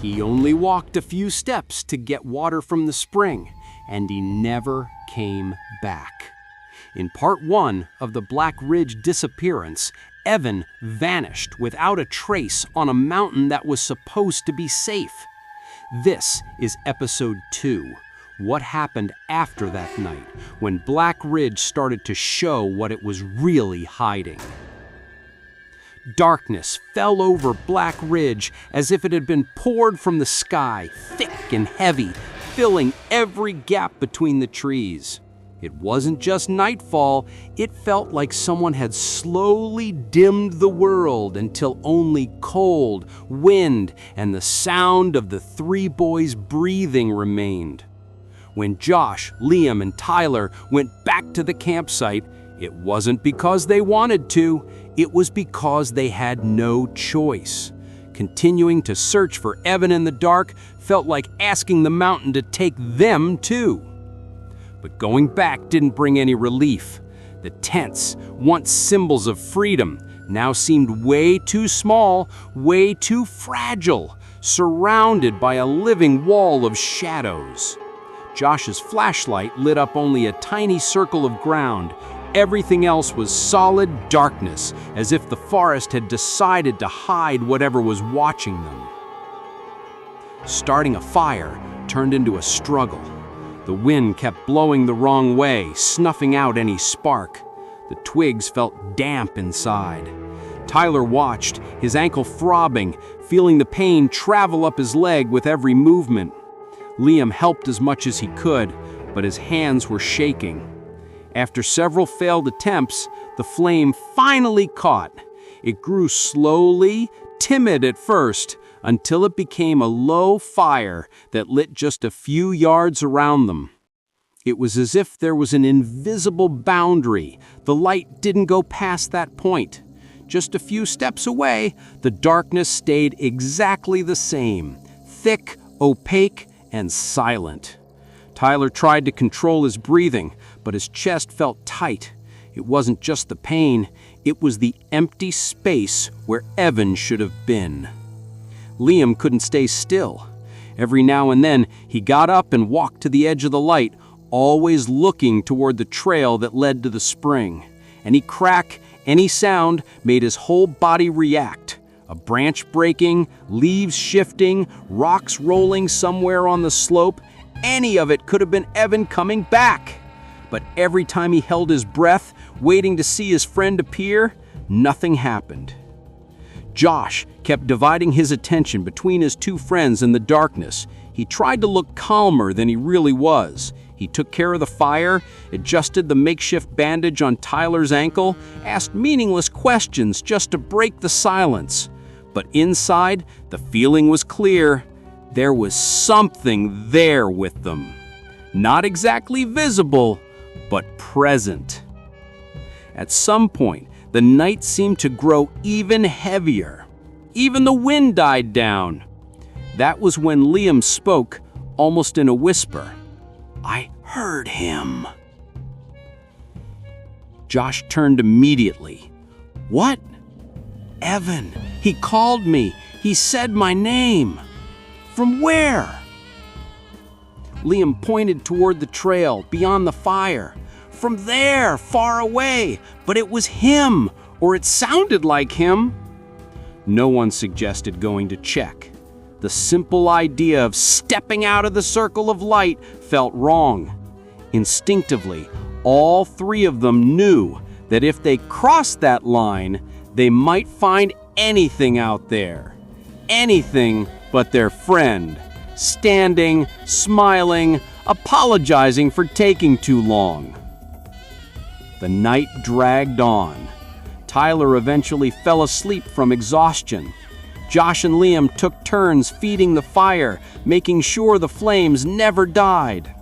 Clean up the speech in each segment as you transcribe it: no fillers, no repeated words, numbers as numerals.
He only walked a few steps to get water from the spring, and he never came back. In part 1 of the Black Ridge Disappearance, Evan vanished without a trace on a mountain that was supposed to be safe. This is episode 2, what happened after that night, when Black Ridge started to show what it was really hiding. Darkness fell over Black Ridge as if it had been poured from the sky, thick and heavy, filling every gap between the trees. It wasn't just nightfall, it felt like someone had slowly dimmed the world until only cold, wind, and the sound of the 3 boys breathing remained. When Josh, Liam, and Tyler went back to the campsite, it wasn't because they wanted to, it was because they had no choice. Continuing to search for Evan in the dark felt like asking the mountain to take them too. But going back didn't bring any relief. The tents, once symbols of freedom, now seemed way too small, way too fragile, surrounded by a living wall of shadows. Josh's flashlight lit up only a tiny circle of ground. Everything else was solid darkness, as if the forest had decided to hide whatever was watching them. Starting a fire turned into a struggle. The wind kept blowing the wrong way, snuffing out any spark. The twigs felt damp inside. Tyler watched, his ankle throbbing, feeling the pain travel up his leg with every movement. Liam helped as much as he could, but his hands were shaking. After several failed attempts, the flame finally caught. It grew slowly, timid at first, until it became a low fire that lit just a few yards around them. It was as if there was an invisible boundary. The light didn't go past that point. Just a few steps away, the darkness stayed exactly the same, thick, opaque, and silent. Tyler tried to control his breathing, but his chest felt tight. It wasn't just the pain, it was the empty space where Evan should have been. Liam couldn't stay still. Every now and then, he got up and walked to the edge of the light, always looking toward the trail that led to the spring. Any crack, any sound made his whole body react. A branch breaking, leaves shifting, rocks rolling somewhere on the slope, any of it could have been Evan coming back. But every time he held his breath, waiting to see his friend appear, nothing happened. Josh kept dividing his attention between his 2 friends in the darkness. He tried to look calmer than he really was. He took care of the fire, adjusted the makeshift bandage on Tyler's ankle, asked meaningless questions just to break the silence. But inside, the feeling was clear. There was something there with them. Not exactly visible, but present. At some point, the night seemed to grow even heavier. Even the wind died down. That was when Liam spoke, almost in a whisper. "I heard him." Josh turned immediately. "What?" "Evan. He called me. He said my name." "From where?" Liam pointed toward the trail, beyond the fire. "From there, far away, but it was him, or it sounded like him." No one suggested going to check. The simple idea of stepping out of the circle of light felt wrong. Instinctively, all 3 of them knew that if they crossed that line, they might find anything out there. Anything but their friend, standing, smiling, apologizing for taking too long. The night dragged on. Tyler eventually fell asleep from exhaustion. Josh and Liam took turns feeding the fire, making sure the flames never died.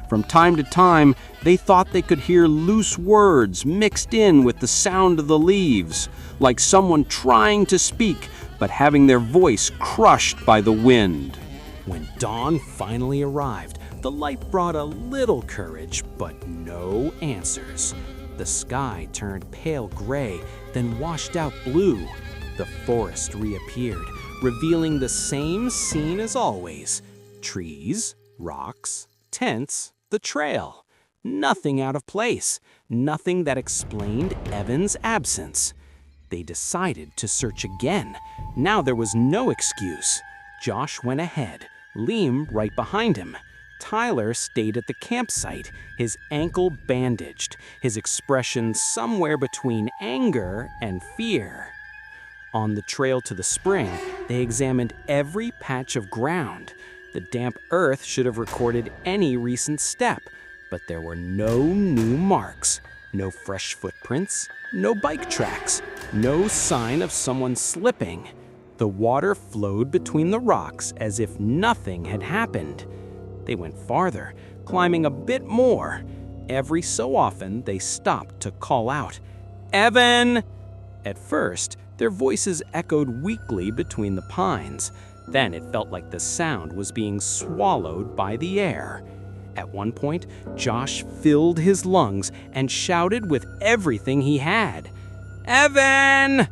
From time to time, they thought they could hear loose words mixed in with the sound of the leaves, like someone trying to speak but having their voice crushed by the wind. When dawn finally arrived, the light brought a little courage, but no answers. The sky turned pale gray, then washed out blue. The forest reappeared, revealing the same scene as always. Trees, rocks, tents, the trail. Nothing out of place, nothing that explained Evan's absence. They decided to search again. Now there was no excuse. Josh went ahead, Liam right behind him. Tyler stayed at the campsite, his ankle bandaged, his expression somewhere between anger and fear. On the trail to the spring, they examined every patch of ground. The damp earth should have recorded any recent step, but there were no new marks, no fresh footprints, no bike tracks, no sign of someone slipping. The water flowed between the rocks as if nothing had happened. They went farther, climbing a bit more. Every so often, they stopped to call out, "Evan!" At first, their voices echoed weakly between the pines. Then it felt like the sound was being swallowed by the air. At one point, Josh filled his lungs and shouted with everything he had, "Evan!"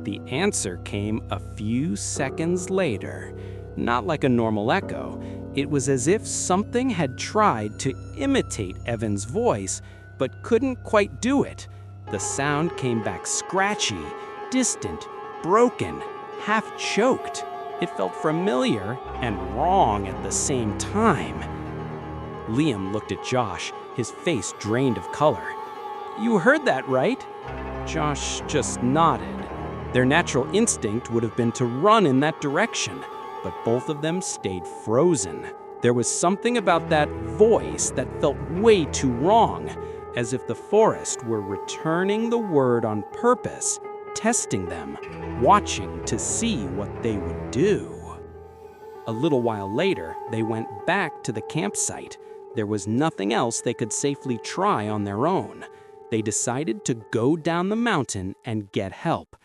The answer came a few seconds later. Not like a normal echo. It was as if something had tried to imitate Evan's voice, but couldn't quite do it. The sound came back scratchy, distant, broken, half-choked. It felt familiar and wrong at the same time. Liam looked at Josh, his face drained of color. "You heard that, right?" Josh just nodded. Their natural instinct would have been to run in that direction, but both of them stayed frozen. There was something about that voice that felt way too wrong, as if the forest were returning the word on purpose, testing them, watching to see what they would do. A little while later, they went back to the campsite. There was nothing else they could safely try on their own. They decided to go down the mountain and get help.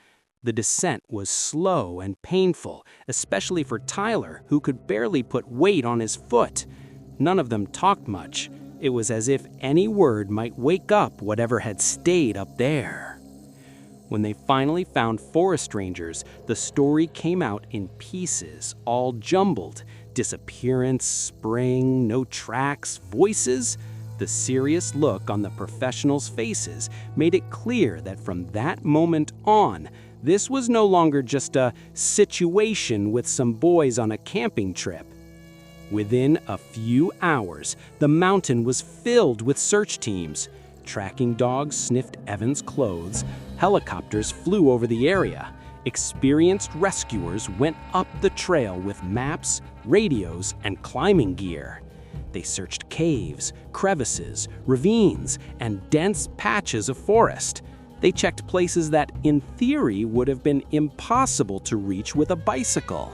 The descent was slow and painful, especially for Tyler, who could barely put weight on his foot. None of them talked much. It was as if any word might wake up whatever had stayed up there. When they finally found forest rangers, the story came out in pieces, all jumbled. Disappearance, spring, no tracks, voices. The serious look on the professionals' faces made it clear that from that moment on, this was no longer just a situation with some boys on a camping trip. Within a few hours, the mountain was filled with search teams. Tracking dogs sniffed Evan's clothes, helicopters flew over the area. Experienced rescuers went up the trail with maps, radios, and climbing gear. They searched caves, crevices, ravines, and dense patches of forest. They checked places that, in theory, would have been impossible to reach with a bicycle.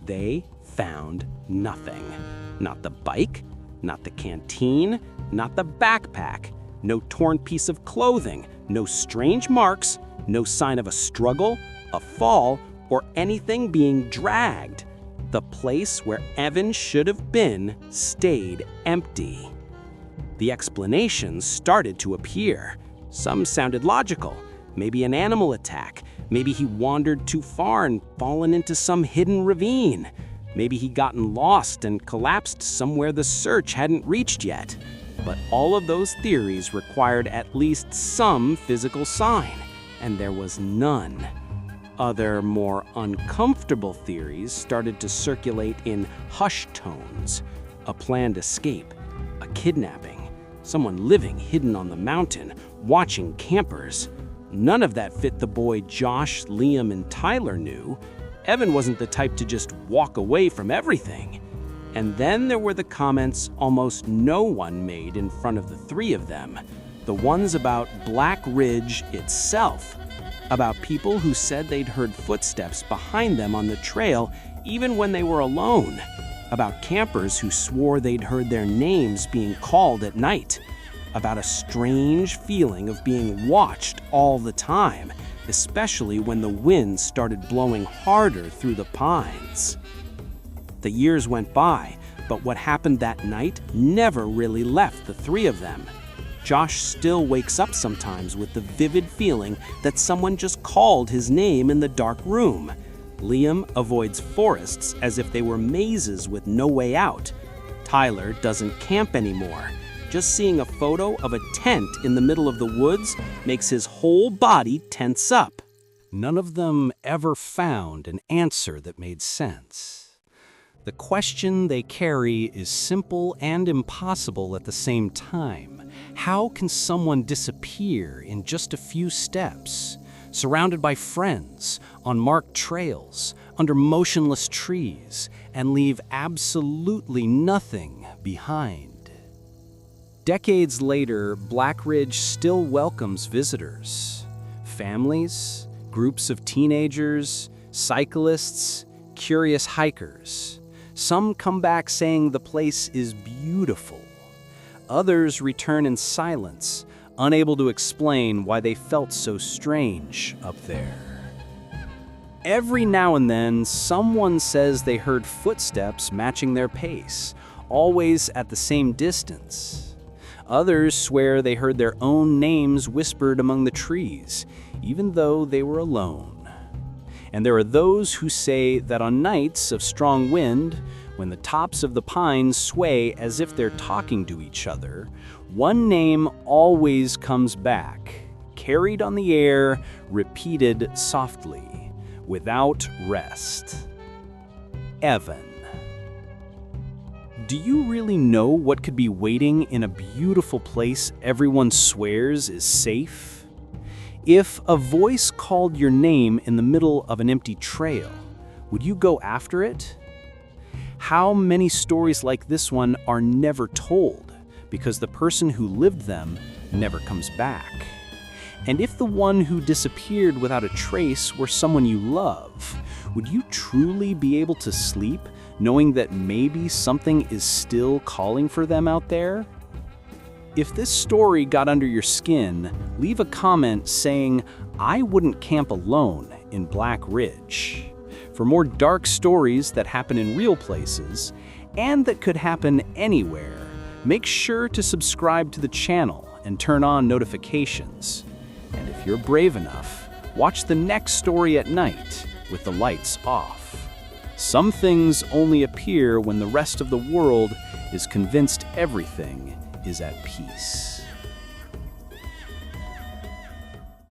They found nothing. Not the bike, not the canteen, not the backpack. No torn piece of clothing, no strange marks, no sign of a struggle, a fall, or anything being dragged. The place where Evan should have been stayed empty. The explanations started to appear. Some sounded logical. Maybe an animal attack. Maybe he wandered too far and fallen into some hidden ravine. Maybe he'd gotten lost and collapsed somewhere the search hadn't reached yet. But all of those theories required at least some physical sign, and there was none. Other, more uncomfortable theories started to circulate in hushed tones. A planned escape, a kidnapping, someone living hidden on the mountain, watching campers. None of that fit the boy Josh, Liam, and Tyler knew. Evan wasn't the type to just walk away from everything. And then there were the comments almost no one made in front of the three of them. The ones about Black Ridge itself. About people who said they'd heard footsteps behind them on the trail even when they were alone. About campers who swore they'd heard their names being called at night. About a strange feeling of being watched all the time, especially when the wind started blowing harder through the pines. The years went by, but what happened that night never really left the three of them. Josh still wakes up sometimes with the vivid feeling that someone just called his name in the dark room. Liam avoids forests as if they were mazes with no way out. Tyler doesn't camp anymore. Just seeing a photo of a tent in the middle of the woods makes his whole body tense up. None of them ever found an answer that made sense. The question they carry is simple and impossible at the same time. How can someone disappear in just a few steps, surrounded by friends, on marked trails, under motionless trees, and leave absolutely nothing behind? Decades later, Black Ridge still welcomes visitors. Families, groups of teenagers, cyclists, curious hikers. Some come back saying the place is beautiful. Others return in silence, unable to explain why they felt so strange up there. Every now and then, someone says they heard footsteps matching their pace, always at the same distance. Others swear they heard their own names whispered among the trees, even though they were alone. And there are those who say that on nights of strong wind, when the tops of the pines sway as if they're talking to each other, one name always comes back, carried on the air, repeated softly, without rest. Evan. Do you really know what could be waiting in a beautiful place everyone swears is safe? If a voice called your name in the middle of an empty trail, would you go after it? How many stories like this one are never told because the person who lived them never comes back? And if the one who disappeared without a trace were someone you love, would you truly be able to sleep knowing that maybe something is still calling for them out there? If this story got under your skin, leave a comment saying, "I wouldn't camp alone in Black Ridge." For more dark stories that happen in real places, and that could happen anywhere, make sure to subscribe to the channel and turn on notifications. And if you're brave enough, watch the next story at night with the lights off. Some things only appear when the rest of the world is convinced everything is at peace.